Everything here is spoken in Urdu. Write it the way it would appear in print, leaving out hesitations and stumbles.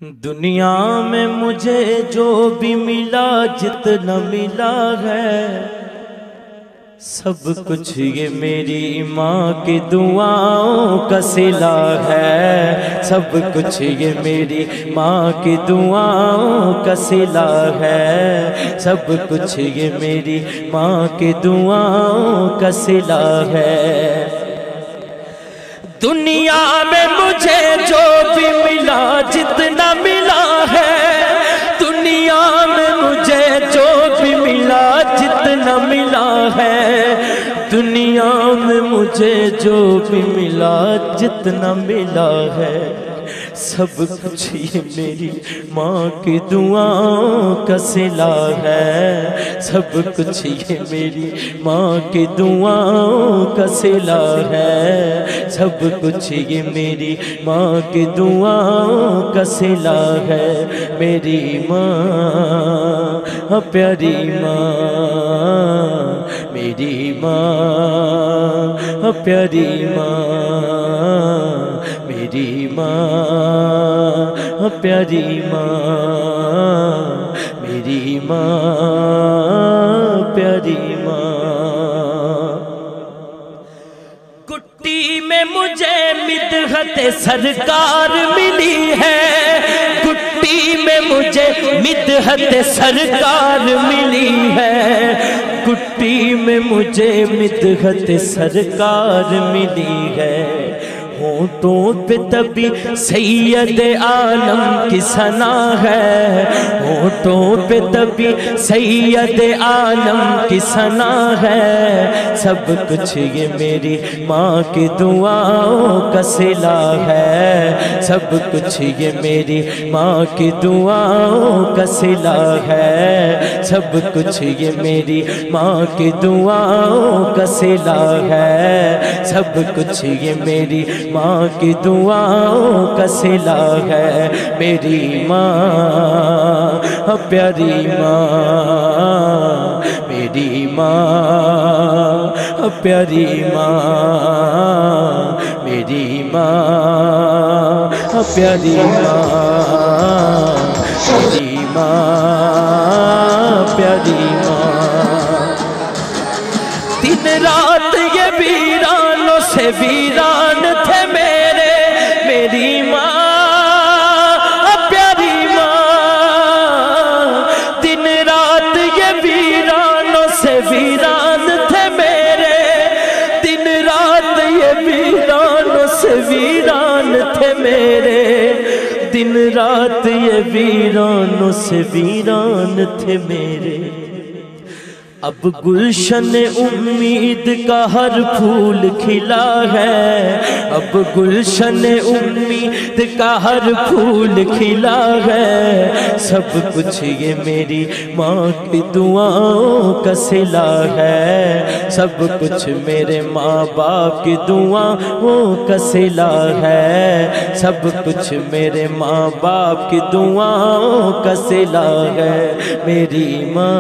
دنیا میں مجھے جو بھی ملا جتنا ملا ہے سب کچھ یہ میری ماں کی دعاؤں کا صلہ ہے، سب کچھ یہ میری ماں کی دعاؤں کا صلہ ہے، سب کچھ یہ میری ماں کی دعاؤں کا صلہ ہے۔ دنیا میں مجھے جو بھی ملا جتنا ملا ہے، دنیا میں مجھے جو بھی ملا جتنا ملا ہے، دنیا میں مجھے جو بھی ملا جتنا ملا ہے، سب کچھ یہ میری ماں کی دعاؤں کا صلہ ہے، سب کچھ یہ میری ماں کی دعاؤں کا صلہ ہے، سب کچھ یہ میری ماں کی دعاؤں کا صلہ ہے۔ میری ماں پیاری ماں، میری ماں پیاری ماں، میری ماں پیاری ماں، میری ماں پیاری ماں۔ کٹی میں مجھے مدحت سرکار ملی ہے، کٹی میں مجھے مدحت سرکار ملی ہے، کٹی میں مجھے مدحت سرکار ملی ہے۔ ہونٹوں پہ تبھی سید عالم کی ثنا ہے، ہونٹوں پہ تبھی سید عالم کی ثنا ہے، سب کچھ یہ میری ماں کی دعاؤں کا صلہ ہے، سب کچھ یہ میری ماں کی دعاؤں کا صلہ ہے، سب کچھ یہ میری ماں کی دعاؤں کا صلہ ہے، سب کچھ یہ میری ماں کی دعاؤں کا صلہ ہے۔ میری ماں پیاری ماں، میری ماں پیاری ماں، میری ماں پیاری ماں، میری ماں پیاری ماں۔ دن رات یہ ویرانوں سے ویران تھے میرے، میری ماں پیاری ماں، دن رات یہ ویرانوں سے ویران تھے میرے، دن رات یہ ویرانوں سے ویران تھے میرے، دن رات یہ ویرانوں سے ویران تھے میرے۔ اب گلشن امید کا ہر پھول کھلا ہے، اب گلشن امید کا ہر پھول کھلا ہے، سب کچھ یہ میری ماں کی دعاؤں کا صلہ ہے، سب کچھ میرے ماں باپ کی دعاؤں کا صلہ ہے، سب کچھ میرے ماں باپ کی دعاؤں کا صلہ ہے۔ میری ماں